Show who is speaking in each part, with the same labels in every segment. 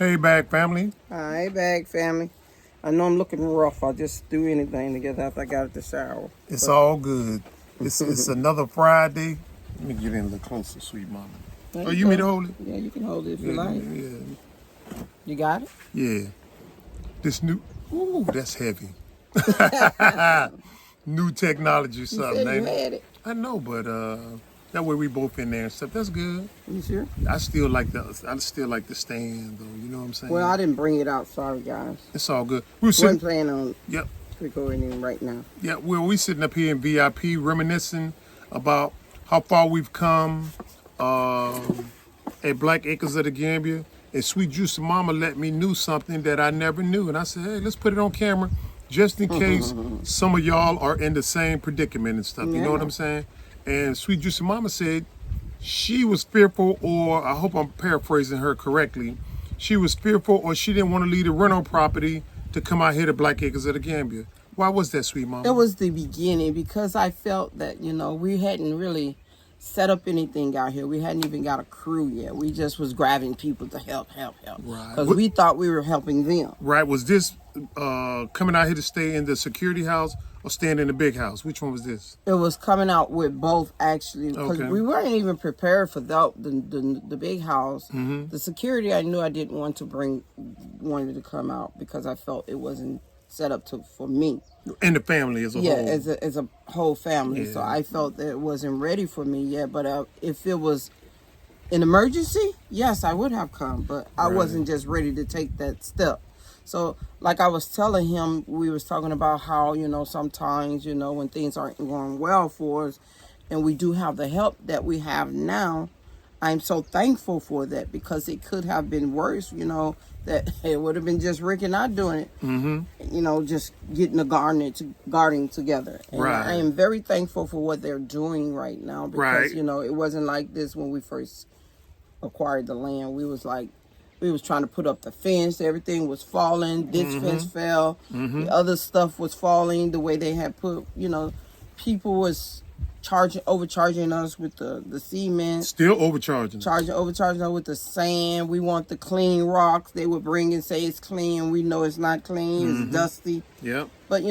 Speaker 1: Hey, back family.
Speaker 2: Hi, back family. I know I'm looking rough. I'll just do anything to get after I got out the shower.
Speaker 1: It's all good. It's another Friday. Let me get in a little closer, sweet mama. Oh, you
Speaker 2: go.
Speaker 1: mean to hold it?
Speaker 2: Yeah, you can hold it if you
Speaker 1: Yeah,
Speaker 2: like.
Speaker 1: yeah,
Speaker 2: You got it?
Speaker 1: yeah. This new, ooh, that's heavy. New technology,
Speaker 2: You
Speaker 1: something,
Speaker 2: said you
Speaker 1: ain't it?
Speaker 2: had it.
Speaker 1: I know, but that way we both in there and stuff. That's good.
Speaker 2: You sure?
Speaker 1: I still like the stand though. You know what I'm saying?
Speaker 2: Well, I didn't bring it out. Sorry, guys.
Speaker 1: It's all good. We were
Speaker 2: Wasn't
Speaker 1: sitting.
Speaker 2: planning on
Speaker 1: Yep.
Speaker 2: recording it right now.
Speaker 1: Yeah, well, we sitting up here in VIP reminiscing about how far we've come at Black Acres of the Gambia. And Sweet Juice Mama let me know something that I never knew. And I said, hey, let's put it on camera just in case some of y'all are in the same predicament and stuff. You know what I'm saying? And Sweet Juice Mama said she was fearful, or I hope I'm paraphrasing her correctly, she was fearful or she didn't want to leave the rental property to come out here to Black Acres of the Gambia. Why was that, sweet mama?
Speaker 2: It was the beginning because I felt that, we hadn't really set up anything out here. We hadn't even got a crew yet. We just was grabbing people to help.
Speaker 1: Right.
Speaker 2: Because we thought we were helping them.
Speaker 1: Right. Was this coming out here to stay in the security house or staying in the big house? Which one was this?
Speaker 2: It was coming out with both, actually, because
Speaker 1: Okay.
Speaker 2: we weren't even prepared for the big house. Mm-hmm. The security, I knew I didn't want to wanted to come out because I felt it wasn't set up for me.
Speaker 1: And the family as a whole.
Speaker 2: Yeah, as a whole family.
Speaker 1: Yeah.
Speaker 2: So I felt that it wasn't ready for me yet. But if it was an emergency, yes, I would have come. But I wasn't just ready to take that step. So, like I was telling him, we was talking about how, sometimes, when things aren't going well for us, and we do have the help that we have now, I'm so thankful for that because it could have been worse, that it would have been just Rick and I doing it, just getting the gardening together. And I am very thankful for what they're doing right now because, it wasn't like this when we first acquired the land. We was trying to put up the fence. Everything was falling. This fence fell. The other stuff was falling. The way they had put, people was overcharging us with the cement.
Speaker 1: Still overcharging.
Speaker 2: Overcharging us with the sand. We want the clean rocks. They would bring and say it's clean. We know it's not clean. It's dusty.
Speaker 1: Yep.
Speaker 2: But,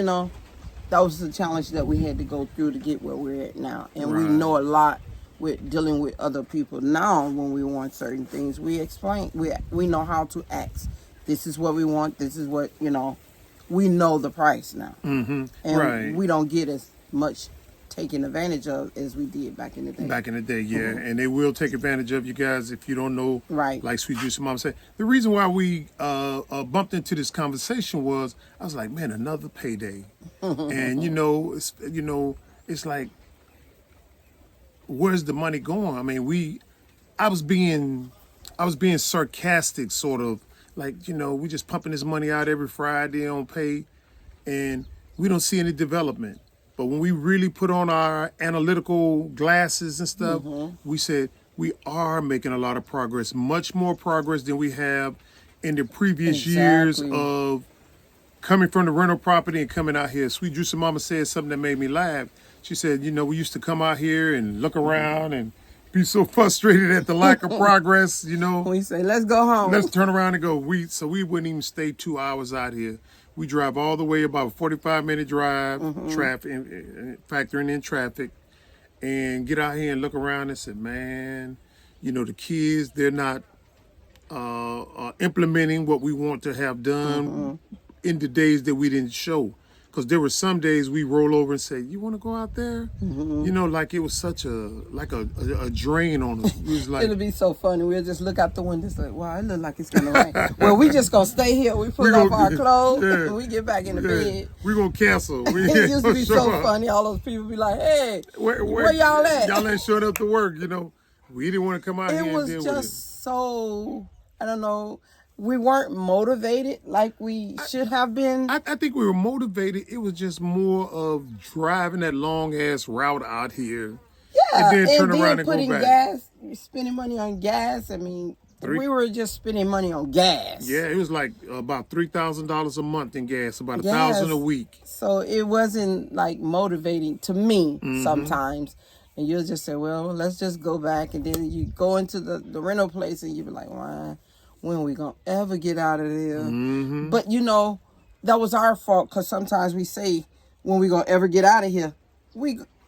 Speaker 2: that was the challenge that we had to go through to get where we're at now. And we know a lot with dealing with other people now. When we want certain things, we explain, we know how to ask. This is what we want. This is what, we know the price now. And we don't get as much taken advantage of as we did back in the day.
Speaker 1: Back in the day, yeah. And they will take advantage of you guys if you don't know.
Speaker 2: Right.
Speaker 1: Like Sweet Juice Mama said. The reason why we bumped into this conversation was I was like, man, another payday. And it's like, where's the money going? I mean, I was being sarcastic, sort of like, we just pumping this money out every Friday on pay, and we don't see any development. But when we really put on our analytical glasses and stuff, we said we are making a lot of progress, much more progress than we have in the previous years of coming from the rental property and coming out here. Sweet Juice Mama said something that made me laugh. She said, we used to come out here and look around and be so frustrated at the lack of progress,
Speaker 2: We say, let's go home.
Speaker 1: Let's turn around and go. So we wouldn't even stay 2 hours out here. We drive all the way, about a 45-minute drive, traffic, factoring in traffic, and get out here and look around and say, man, the kids, they're not implementing what we want to have done in the days that we didn't show. Because there were some days we roll over and say, you want to go out there? Like it was such a drain on us. It was like,
Speaker 2: it'll be so funny. We'll just look out the window and say, wow, it looks like it's going to rain. Well, we just going to stay here. We put off our clothes and we get back in the bed.
Speaker 1: We're going to cancel.
Speaker 2: It used to be so funny. All those people be like, hey, where y'all at?
Speaker 1: Y'all ain't showing up to work, We didn't want to come out here and deal with it.
Speaker 2: It was just so, I don't know. We weren't motivated like we should have been.
Speaker 1: I think we were motivated. It was just more of driving that long-ass route out here.
Speaker 2: Yeah,
Speaker 1: and then turn around and
Speaker 2: putting
Speaker 1: go back.
Speaker 2: Gas, spending money on gas. I mean, we were just spending money on gas.
Speaker 1: Yeah, it was like about $3,000 a month in gas, about $1,000 a week.
Speaker 2: So it wasn't like motivating to me sometimes. And you'll just say, well, let's just go back. And then you go into the rental place and you be like, why? when we gonna ever get out of there?
Speaker 1: Mm-hmm.
Speaker 2: But you know, that was our fault, because sometimes we say, when we gonna ever get out of here?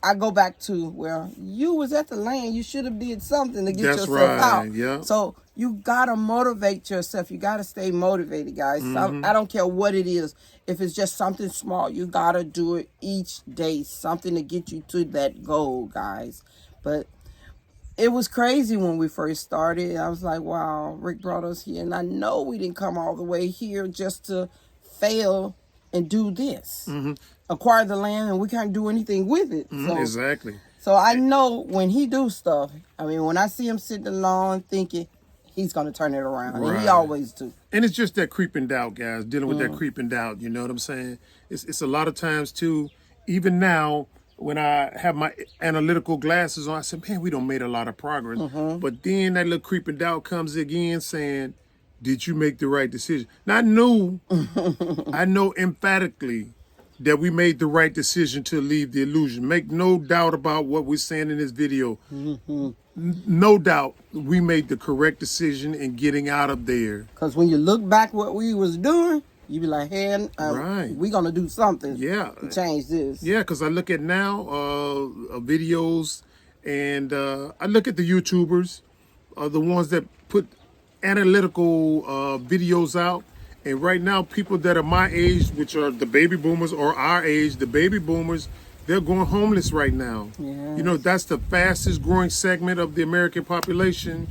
Speaker 2: I go back to, well, you was at the land. You should have did something to get
Speaker 1: That's
Speaker 2: yourself
Speaker 1: right.
Speaker 2: out.
Speaker 1: Yeah.
Speaker 2: So you gotta motivate yourself. You gotta stay motivated, guys.
Speaker 1: Mm-hmm.
Speaker 2: I don't care what it is. If it's just something small, you gotta do it each day. Something to get you to that goal, guys. But it was crazy when we first started. I was like, wow, Rick brought us here. And I know we didn't come all the way here just to fail and do this.
Speaker 1: Mm-hmm.
Speaker 2: Acquire the land, and we can't do anything with it.
Speaker 1: Mm-hmm.
Speaker 2: So,
Speaker 1: Exactly.
Speaker 2: so I know when he do stuff, I mean, when I see him sitting alone thinking, he's going to turn it around. And he
Speaker 1: Right.
Speaker 2: always do.
Speaker 1: And it's just that creeping doubt, guys, dealing with that creeping doubt. You know what I'm saying? It's a lot of times, too, even now, when I have my analytical glasses on, I said, man, we don't made a lot of progress. But then that little creeping doubt comes again saying, did you make the right decision? Now, I know emphatically that we made the right decision to leave the illusion. Make no doubt about what we're saying in this video. No doubt we made the correct decision in getting out of there.
Speaker 2: Because when you look back what we was doing, you be like, hey,
Speaker 1: Right.
Speaker 2: we going to do something
Speaker 1: Yeah.
Speaker 2: to change this.
Speaker 1: Yeah, because I look at now videos, and I look at the YouTubers, the ones that put analytical videos out. And right now, people that are my age, which are the baby boomers, or our age, the baby boomers, they're going homeless right now.
Speaker 2: Yes.
Speaker 1: You know, that's the fastest growing segment of the American population.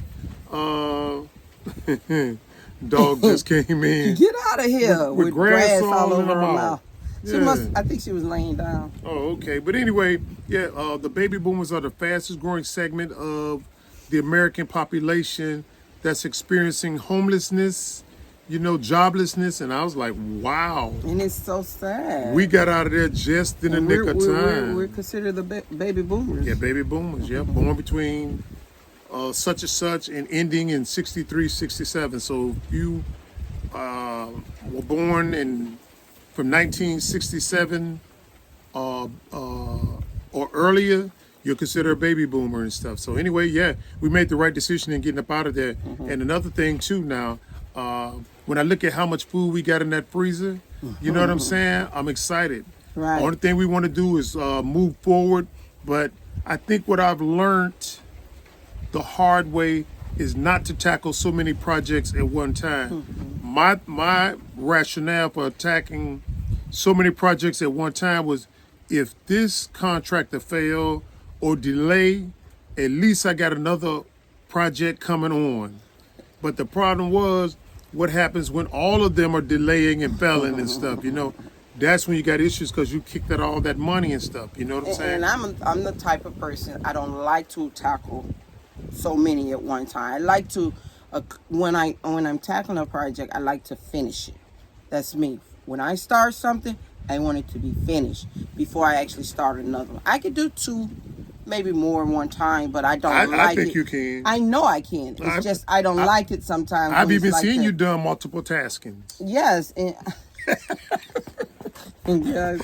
Speaker 1: Dog just came in.
Speaker 2: Get out of here
Speaker 1: With
Speaker 2: with,
Speaker 1: grass
Speaker 2: grass all
Speaker 1: all in
Speaker 2: over
Speaker 1: her
Speaker 2: her
Speaker 1: mouth.
Speaker 2: mouth. She
Speaker 1: Yeah.
Speaker 2: must. I think she was laying down.
Speaker 1: Oh, okay. But anyway, yeah, the baby boomers are the fastest growing segment of the American population that's experiencing homelessness, you know, joblessness. And I was like, wow,
Speaker 2: And it's so sad.
Speaker 1: we got out of there just in the
Speaker 2: And
Speaker 1: nick of time.
Speaker 2: We're considered the baby boomers.
Speaker 1: Yeah, baby boomers, yeah, born between such and such and ending in 63, 67. So if you were born from 1967 or earlier, you're considered a baby boomer and stuff. So anyway, yeah, we made the right decision in getting up out of there. And another thing too now, when I look at how much food we got in that freezer, you know what I'm saying? I'm excited.
Speaker 2: Right.
Speaker 1: The only thing we want to do is move forward. But I think what I've learned the hard way is not to tackle so many projects at one time. My rationale for attacking so many projects at one time was, if this contractor fail or delay, at least I got another project coming on. But the problem was, what happens when all of them are delaying and failing and stuff, you know? That's when you got issues, because you kicked out all that money and stuff, you know what I'm saying?
Speaker 2: And I'm the type of person, I don't like to tackle so many at one time. I like to, when I'm tackling a project, I like to finish it. That's me. When I start something, I want it to be finished before I actually start another one. I could do two, maybe more in one time, but I don't like it.
Speaker 1: I think you can.
Speaker 2: I know I can. It's just I don't like it sometimes.
Speaker 1: I've
Speaker 2: when it's
Speaker 1: even
Speaker 2: like
Speaker 1: seen
Speaker 2: that.
Speaker 1: you done multiple taskings.
Speaker 2: Yes, and yes.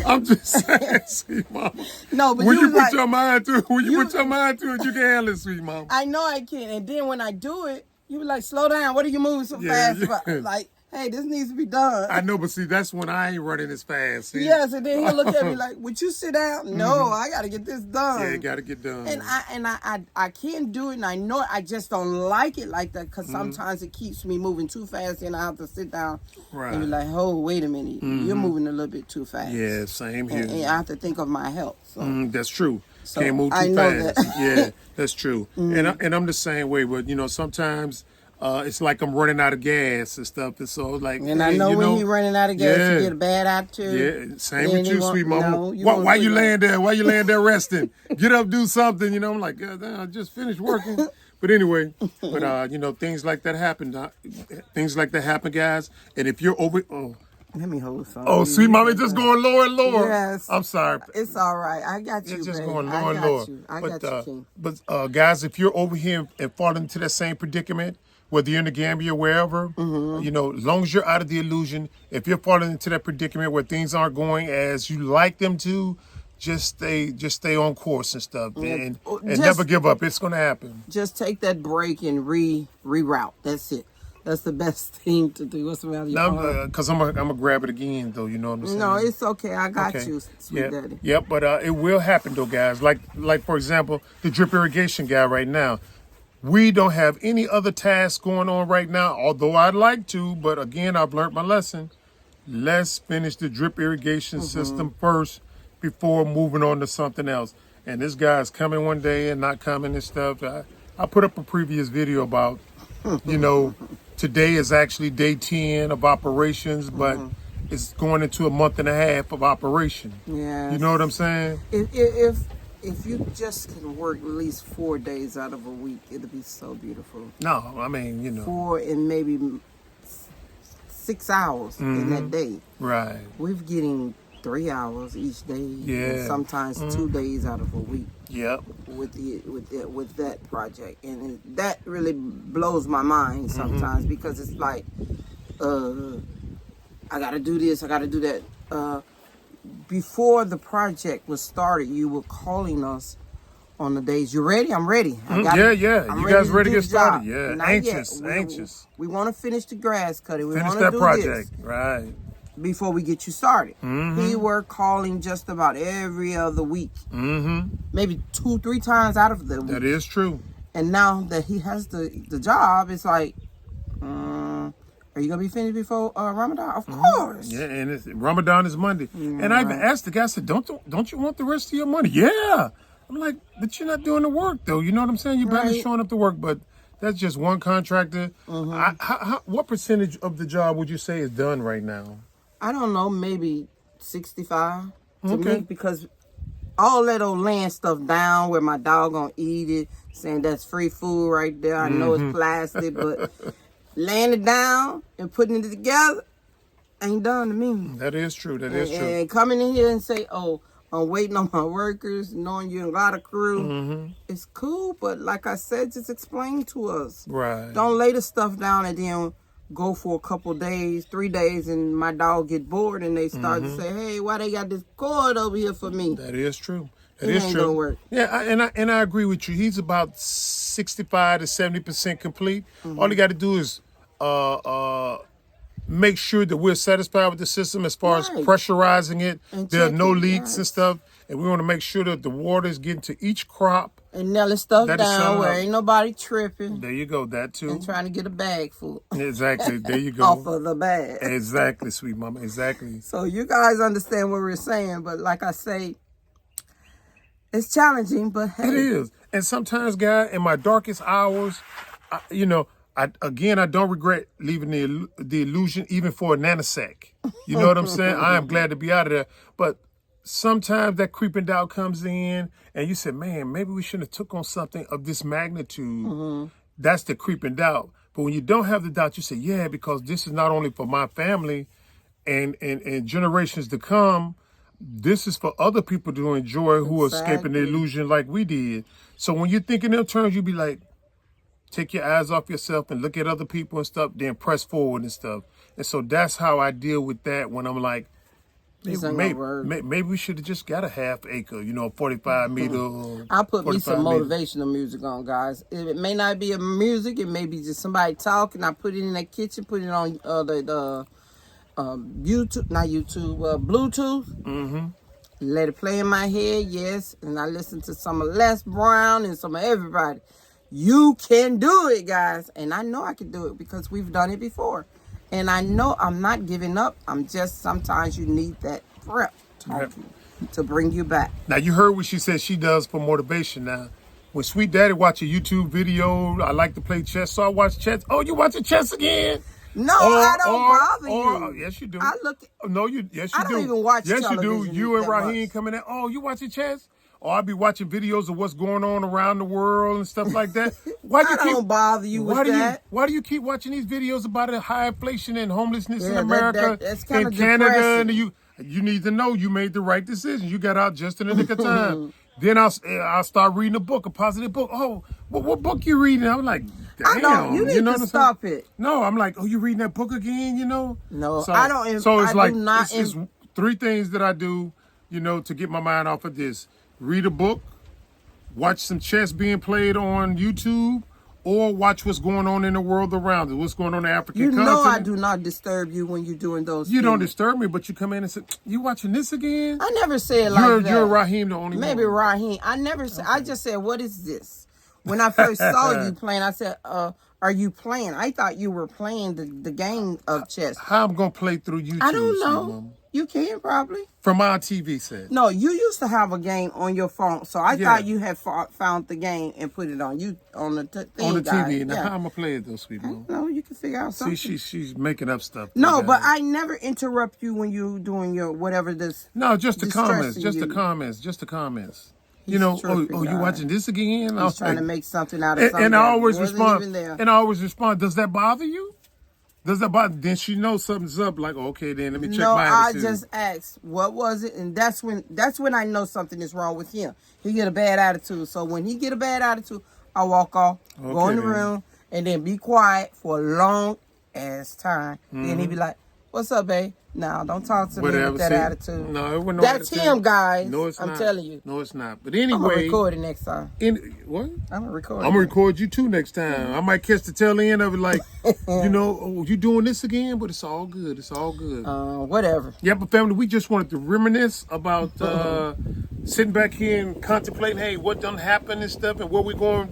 Speaker 1: I'm just saying, sweet mama.
Speaker 2: No, but
Speaker 1: When
Speaker 2: you
Speaker 1: you
Speaker 2: was
Speaker 1: put
Speaker 2: like,
Speaker 1: your mind to it,
Speaker 2: you-
Speaker 1: put your mind to it, you can handle it, sweet mama.
Speaker 2: I know I can. And then when I do it, you be like, slow down. What are you moving so
Speaker 1: Yeah,
Speaker 2: fast?
Speaker 1: yeah.
Speaker 2: Like, hey, this needs to be done.
Speaker 1: I know, but see, that's when I ain't running as fast. See?
Speaker 2: Yes, and then he'll look at me like, would you sit down? No, I got to get this done.
Speaker 1: Yeah, it got to get done.
Speaker 2: And I can do it, and I know it. I just don't like it like that, because sometimes it keeps me moving too fast, and I have to sit down
Speaker 1: Right.
Speaker 2: and be like, oh, wait a minute, you're moving a little bit too fast.
Speaker 1: Yeah, same here.
Speaker 2: And I have to think of my health. So.
Speaker 1: That's true.
Speaker 2: So,
Speaker 1: Can't move
Speaker 2: I
Speaker 1: too
Speaker 2: know
Speaker 1: fast.
Speaker 2: that.
Speaker 1: Yeah, that's true. And I'm the same way. But you know, sometimes it's like I'm running out of gas and stuff. And so like,
Speaker 2: And I
Speaker 1: hey,
Speaker 2: know
Speaker 1: you
Speaker 2: when you're running out of gas,
Speaker 1: yeah.
Speaker 2: you get a bad attitude.
Speaker 1: Yeah, same
Speaker 2: Then
Speaker 1: with
Speaker 2: you
Speaker 1: you,
Speaker 2: won't-
Speaker 1: sweet mama.
Speaker 2: no, you
Speaker 1: why
Speaker 2: won't
Speaker 1: you
Speaker 2: do
Speaker 1: laying there? Why you laying there resting? Get up, do something. You know, I'm like, God damn, I just finished working. But anyway, you know, things like that happen. Things like that happen, guys. And if you're over,
Speaker 2: Let me hold some.
Speaker 1: oh, sweet mama, it's just going lower and lower.
Speaker 2: Yes.
Speaker 1: I'm sorry.
Speaker 2: It's all right. I got you,
Speaker 1: It's just
Speaker 2: babe.
Speaker 1: going
Speaker 2: I
Speaker 1: lower and
Speaker 2: got
Speaker 1: lower.
Speaker 2: you. I got you, King.
Speaker 1: But guys, if you're over here and falling into that same predicament, whether you're in the Gambia or wherever, you know, as long as you're out of the illusion, if you're falling into that predicament where things aren't going as you like them to, just stay on course and stuff, and
Speaker 2: Just-
Speaker 1: never give up. It's gonna happen.
Speaker 2: Just take that break and reroute. That's it. That's the best thing to do. What's the matter?
Speaker 1: No, because I'm gonna grab it again, though. You know what I'm saying?
Speaker 2: No, it's okay. I got
Speaker 1: Okay.
Speaker 2: you, sweet
Speaker 1: Yeah,
Speaker 2: daddy.
Speaker 1: yeah, but it will happen though, guys. Like for example, the drip irrigation guy right now. We don't have any other tasks going on right now, although I'd like to. But again, I've learned my lesson. Let's finish the drip irrigation system first before moving on to something else. And this guy's coming one day and not coming and stuff. I put up a previous video about, today is actually day 10 of operations, but it's going into a month and a half of operation.
Speaker 2: Yeah.
Speaker 1: You know what I'm saying?
Speaker 2: If you just can work at least 4 days out of a week, it'll be so beautiful.
Speaker 1: No, I mean,
Speaker 2: 4 and maybe 6 hours in that day.
Speaker 1: Right.
Speaker 2: We're getting 3 hours each day.
Speaker 1: Yeah.
Speaker 2: And sometimes 2 days out of a week
Speaker 1: Yep.
Speaker 2: with that project, and that really blows my mind sometimes because it's like, I got to do this, I got to do that. Before the project was started, you were calling us on the days. You ready? I'm ready.
Speaker 1: Yeah.
Speaker 2: I'm
Speaker 1: You guys ready to
Speaker 2: do
Speaker 1: get
Speaker 2: the job.
Speaker 1: started? Yeah.
Speaker 2: Not
Speaker 1: Anxious.
Speaker 2: yet.
Speaker 1: Anxious.
Speaker 2: We want to finish the grass cutting. We
Speaker 1: Finish
Speaker 2: want to
Speaker 1: that
Speaker 2: do
Speaker 1: project.
Speaker 2: this
Speaker 1: Right.
Speaker 2: before we get you started. He were calling just about every other week, maybe 2-3 times out of the week.
Speaker 1: That is true.
Speaker 2: And now that he has the job, it's like, are you gonna be finished before Ramadan? Of course.
Speaker 1: Yeah, and Ramadan is Monday. And I even asked the guy, I said, don't you want the rest of your money? Yeah. I'm like, but you're not doing the work, though. You know what I'm saying? You're barely
Speaker 2: Right.
Speaker 1: showing up to work, but that's just one contractor. What percentage of the job would you say is done right now?
Speaker 2: I don't know, maybe 65 to
Speaker 1: Okay.
Speaker 2: me, because all that old laying stuff down where my dog gonna eat it, saying that's free food right there. I know it's plastic, but laying it down and putting it together ain't done to me.
Speaker 1: That is true. That is true.
Speaker 2: And coming in here and say, oh, I'm waiting on my workers, knowing you a lot of crew, it's cool, but like I said, just explain to us.
Speaker 1: Right.
Speaker 2: Don't lay the stuff down and then go for a couple days, 3 days, and my dog get bored and they start to say, hey, why they got this cord over here for me?
Speaker 1: That is true. That
Speaker 2: It
Speaker 1: is
Speaker 2: ain't
Speaker 1: true.
Speaker 2: gonna work.
Speaker 1: Yeah, and I agree with you. He's about 65 to 70% complete. All you got to do is make sure that we're satisfied with the system as far as
Speaker 2: Right.
Speaker 1: pressurizing it.
Speaker 2: And
Speaker 1: There are no
Speaker 2: checking,
Speaker 1: leaks and
Speaker 2: yes.
Speaker 1: stuff, and we want to make sure that the water is getting to each crop.
Speaker 2: And nailing stuff
Speaker 1: That is
Speaker 2: down
Speaker 1: something
Speaker 2: where
Speaker 1: else.
Speaker 2: ain't nobody tripping
Speaker 1: There you go. That too.
Speaker 2: and trying to get a bag full
Speaker 1: Exactly. There you go.
Speaker 2: off of the bag.
Speaker 1: Exactly, sweet mama. Exactly.
Speaker 2: So you guys understand what we're saying, but like I say, it's challenging, but hey.
Speaker 1: It is. And sometimes, guy, in my darkest hours, I don't regret leaving the illusion even for a nanosec. You know what I'm saying? I am glad to be out of there. But sometimes that creeping doubt comes in and you say, man, maybe we shouldn't have took on something of this magnitude. That's the creeping doubt. But when you don't have the doubt, you say, yeah, because this is not only for my family and generations to come, this is for other people to enjoy who are escaping the
Speaker 2: Exactly.
Speaker 1: illusion like we did. So when you think in them terms, you be like, take your eyes off yourself and look at other people and stuff, then press forward and stuff. And so that's how I deal with that when I'm like,
Speaker 2: This ain't gonna work.
Speaker 1: maybe we should have just got a half acre, 45 meter.
Speaker 2: I'll put me some
Speaker 1: 45 meter.
Speaker 2: motivational music on, guys. It may not be a music, it may be just somebody talking. I put it in the kitchen, put it on the YouTube, not YouTube, Bluetooth. Let it play in my head, yes. And I listen to some of Les Brown and some of everybody. You can do it, guys. And I know I can do it because we've done it before. And I know I'm not giving up. I'm just, sometimes you need that prep talking to bring you back.
Speaker 1: Now you heard what she said she does for motivation. Now, when Sweet Daddy watch a YouTube video, I like to play chess, so I watch chess. Oh, you watching chess again?
Speaker 2: No, I don't bother you.
Speaker 1: Yes, you do.
Speaker 2: I look.
Speaker 1: No, yes, you
Speaker 2: I
Speaker 1: do.
Speaker 2: don't even watch
Speaker 1: Yes, you do.
Speaker 2: television
Speaker 1: You and
Speaker 2: that
Speaker 1: Raheem
Speaker 2: much.
Speaker 1: coming in. Oh, you watching chess? Or I'll be watching videos of what's going on around the world and stuff like that. Why
Speaker 2: I don't bother you with that.
Speaker 1: Why do you keep watching these videos about the high inflation and homelessness in
Speaker 2: Yeah,
Speaker 1: America
Speaker 2: that's kinda
Speaker 1: and Canada?
Speaker 2: depressing.
Speaker 1: And you need to know you made the right decision. You got out just in the nick of time. Then I'll start reading a book, a positive book. Oh, what book you reading? I'm like, damn.
Speaker 2: I don't. You need
Speaker 1: know
Speaker 2: to
Speaker 1: what I'm
Speaker 2: stop
Speaker 1: saying?
Speaker 2: it.
Speaker 1: No, I'm like, oh, you reading that book again?
Speaker 2: No,
Speaker 1: So,
Speaker 2: I don't.
Speaker 1: So it's
Speaker 2: I
Speaker 1: like
Speaker 2: do not
Speaker 1: it's 3 things that I do. to get my mind off of this. Read a book, watch some chess being played on YouTube, or watch what's going on in the world around us. What's going on in the African continent.
Speaker 2: You know I do not disturb you when you're doing those things.
Speaker 1: You don't disturb me, but you come in and say, you watching this again?
Speaker 2: I never said like that.
Speaker 1: You're Raheem the only one.
Speaker 2: Maybe Raheem. I never said, I just said, what is this? When I first saw you playing, I said, are you playing? I thought you were playing the game of chess.
Speaker 1: How I'm going to play through YouTube?
Speaker 2: I don't know. You can probably.
Speaker 1: From my TV set.
Speaker 2: No, you used to have a game on your phone, so I thought you had found the game and put it on you on the thing.
Speaker 1: On the TV. Now,
Speaker 2: yeah.
Speaker 1: how am I play it though, sweet mom?
Speaker 2: No, you can figure out something.
Speaker 1: See, she's making up stuff.
Speaker 2: No, but I never interrupt you when you're doing your whatever this.
Speaker 1: No, just the comments. Just the comments. Just the comments. You know,
Speaker 2: tripping,
Speaker 1: you watching this again?
Speaker 2: He's trying to make something out of something.
Speaker 1: And I always respond.
Speaker 2: Even there.
Speaker 1: And I always respond. Does that bother you? Does that bother? Then she knows something's up. Like, okay, then let me check my attitude.
Speaker 2: No, I just asked, what was it? And that's when I know something is wrong with him. He get a bad attitude. So when he get a bad attitude, I walk off, go in the room, and then be quiet for a long ass time. Then he be like, "What's up, babe?" No, don't talk to me with that attitude.
Speaker 1: No, it wasn't no
Speaker 2: That's
Speaker 1: attitude.
Speaker 2: him, guys.
Speaker 1: No, it's not.
Speaker 2: I'm telling you.
Speaker 1: No, it's not. But anyway,
Speaker 2: I'm gonna record it next time.
Speaker 1: What?
Speaker 2: I'm gonna record.
Speaker 1: I'm gonna record you too next time. I might catch the tail end of it, like, you doing this again, but it's all good. It's all good.
Speaker 2: Whatever.
Speaker 1: Yeah, but family, we just wanted to reminisce about sitting back here and contemplating, hey, what done happened and stuff, and where we're going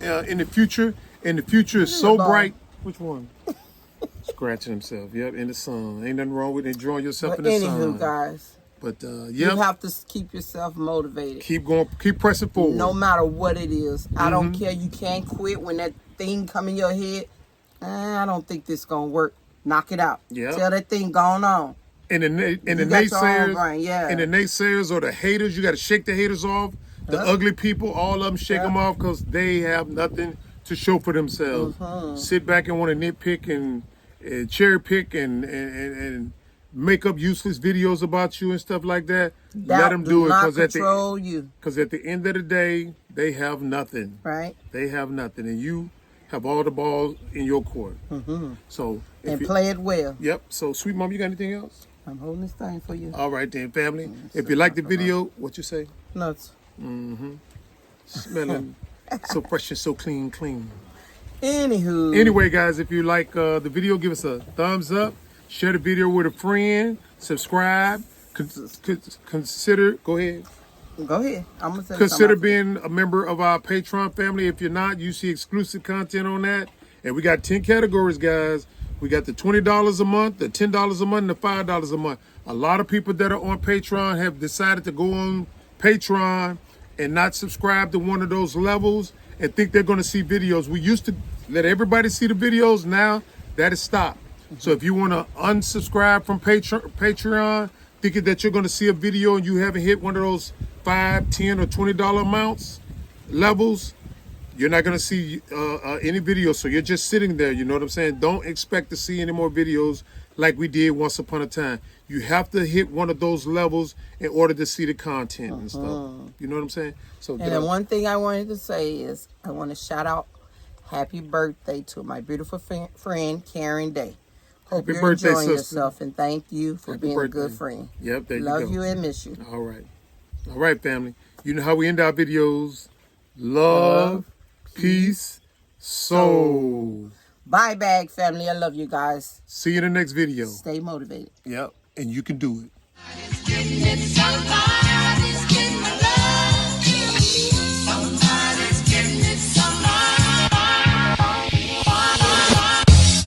Speaker 1: in the future. And the future is so bright. Which one? Scratching himself. Yep, in the sun. Ain't nothing wrong with enjoying yourself in the sun.
Speaker 2: Anywho, guys.
Speaker 1: But
Speaker 2: you have to keep yourself motivated.
Speaker 1: Keep going. Keep pressing forward.
Speaker 2: No matter what it is. I don't care. You can't quit when that thing come in your head. I don't think this gonna work. Knock it out.
Speaker 1: Yeah.
Speaker 2: Tell that thing going on.
Speaker 1: And the naysayers, and the naysayers or the haters, you got to shake the haters off. The ugly people, all of them, shake them off because they have nothing to show for themselves. Sit back and want to nitpick and cherry pick and make up useless videos about you and stuff like that. Let them do it because at the end of the day, they have nothing.
Speaker 2: Right.
Speaker 1: They have nothing, and you have all the balls in your court. So
Speaker 2: play it well.
Speaker 1: Yep. So, sweet mom, you got anything else?
Speaker 2: I'm holding this thing for you.
Speaker 1: All right, then, family. If you like the video, what you say?
Speaker 2: Nuts.
Speaker 1: Smelling so fresh and so clean.
Speaker 2: Anywho.
Speaker 1: Anyway, guys, if you like the video, give us a thumbs up. Share the video with a friend. Subscribe. Consider. Go ahead.
Speaker 2: Go ahead. I'm gonna say
Speaker 1: Consider being a member of our Patreon family. If you're not, you see exclusive content on that. And we got 10 categories, guys. We got the $20 a month, the $10 a month, and the $5 a month. A lot of people that are on Patreon have decided to go on Patreon and not subscribe to one of those levels and think they're going to see videos. We used to let everybody see the videos. Now that is stopped. So if you want to unsubscribe from Patreon, thinking that you're going to see a video and you haven't hit one of those $5, $10, or $20 amounts levels, you're not going to see any videos. So you're just sitting there. You know what I'm saying? Don't expect to see any more videos like we did once upon a time. You have to hit one of those levels in order to see the content and stuff. You know what I'm saying? So.
Speaker 2: And then one thing I wanted to say is I want to shout out happy birthday to my beautiful friend Karen Day. Hope you're enjoying yourself, and thank you for being a good friend.
Speaker 1: Yep, there you go.
Speaker 2: Love you and miss you.
Speaker 1: All right, family. You know how we end our videos. Love, peace, soul.
Speaker 2: Bye, bag family. I love you guys.
Speaker 1: See you in the next video.
Speaker 2: Stay motivated.
Speaker 1: Yep, and you can do it.